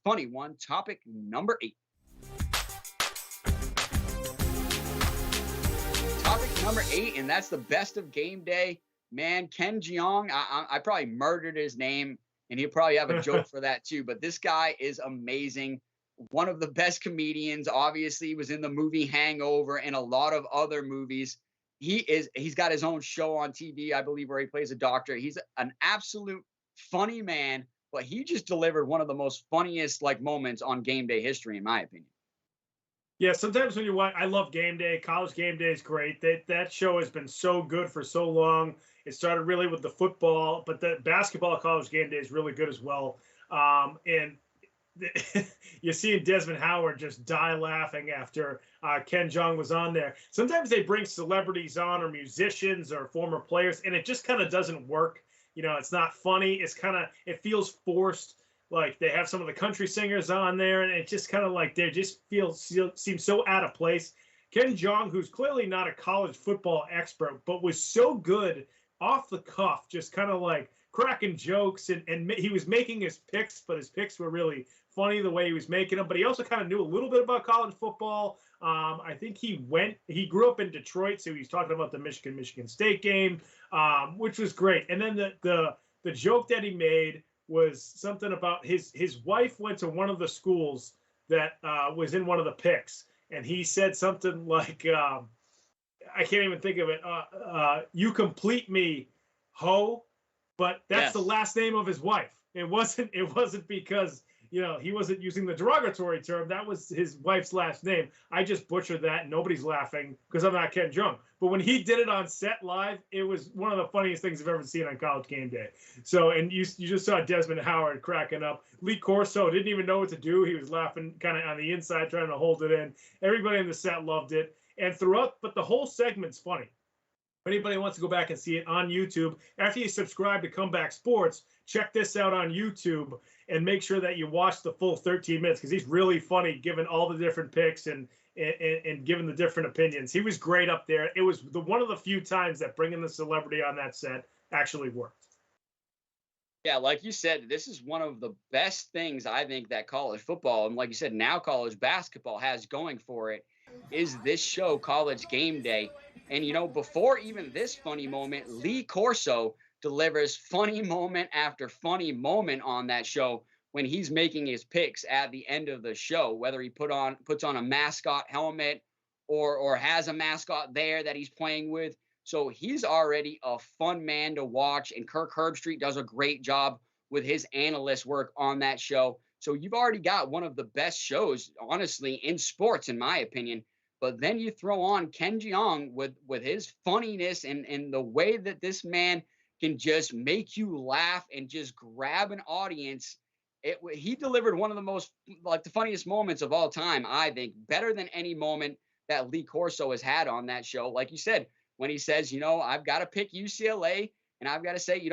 funny one. Topic number 8. Topic number 8, and that's the best of game day. Man, Ken Jeong, I probably murdered his name, and he'll probably have a joke for that too. But this guy is amazing. One of the best comedians. Obviously, he was in the movie Hangover and a lot of other movies. He's got his own show on TV, I believe, where he plays a doctor. He's an absolute funny man, but he just delivered one of the most funniest moments on game day history, in my opinion. Yeah, sometimes when you watch, I love Game Day. College Game Day is great. That show has been so good for so long. It started really with the football, but the basketball College Game Day is really good as well. And you're seeing Desmond Howard just die laughing after Ken Jeong was on there. Sometimes they bring celebrities on or musicians or former players, and it just kind of doesn't work. It's not funny. It feels forced. Like they have some of the country singers on there, and it just kind of they just seem so out of place. Ken Jeong, who's clearly not a college football expert, but was so good off the cuff, just kind of cracking jokes, and he was making his picks, but his picks were really funny the way he was making them. But he also kind of knew a little bit about college football. I think he grew up in Detroit, so he was talking about the Michigan State game, which was great. And then the joke that he made was something about his wife went to one of the schools that was in one of the picks, and he said something like, I can't even think of it. You complete me, ho. But that's the last name of his wife. It wasn't because, he wasn't using the derogatory term. That was his wife's last name. I just butchered that, and nobody's laughing because I'm not Ken Jeong. But when he did it on set live, it was one of the funniest things I've ever seen on College Game Day. So, and you just saw Desmond Howard cracking up. Lee Corso didn't even know what to do. He was laughing kind of on the inside, trying to hold it in. Everybody in the set loved it. And but the whole segment's funny. If anybody wants to go back and see it on YouTube, after you subscribe to Comeback Sports, check this out on YouTube and make sure that you watch the full 13 minutes because he's really funny, giving all the different picks and giving the different opinions. He was great up there. It was one of the few times that bringing the celebrity on that set actually worked. Yeah, like you said, this is one of the best things I think that college football, and like you said, now college basketball has going for it, is this show, College Game Day. And, before even this funny moment, Lee Corso delivers funny moment after funny moment on that show when he's making his picks at the end of the show, whether he puts on a mascot helmet or has a mascot there that he's playing with. So he's already a fun man to watch, and Kirk Herbstreit does a great job with his analyst work on that show. So you've already got one of the best shows, honestly, in sports, in my opinion. But then you throw on Ken Jeong with his funniness and the way that this man can just make you laugh and just grab an audience. He delivered one of the most, the funniest moments of all time, I think, better than any moment that Lee Corso has had on that show. Like you said, when he says, I've got to pick UCLA, and I've got to say,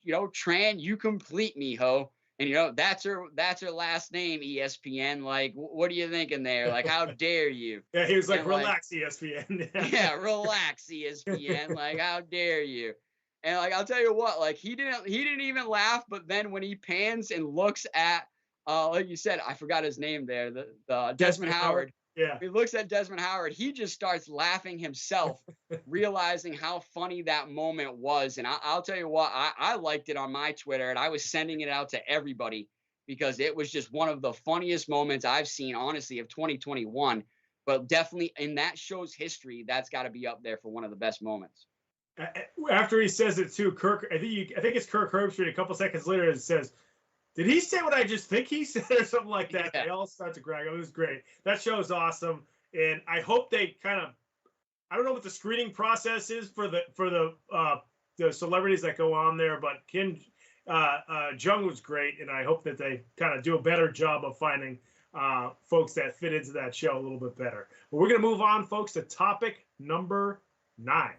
Tran, you complete me, ho. And, that's her last name, ESPN. What are you thinking there? How dare you? Yeah, he was relax, ESPN. Yeah, relax, ESPN. How dare you? And, I'll tell you what, he didn't even laugh. But then when he pans and looks at, like you said, I forgot his name there, the Desmond Howard. Yeah. He looks at Desmond Howard. He just starts laughing himself, realizing how funny that moment was. And I'll tell you what, I liked it on my Twitter, and I was sending it out to everybody because it was just one of the funniest moments I've seen, honestly, of 2021. But definitely in that show's history, that's got to be up there for one of the best moments. After he says it too, I think it's Kirk Herbstreit. A couple seconds later, it says, "Did he say what I just think he said?" or something like that. Yeah. They all start to crack. It was great. That show is awesome, and I hope they I don't know what the screening process is for the celebrities that go on there, but Ken Jeong was great, and I hope that they kind of do a better job of finding folks that fit into that show a little bit better. But we're gonna move on, folks, to topic number 9.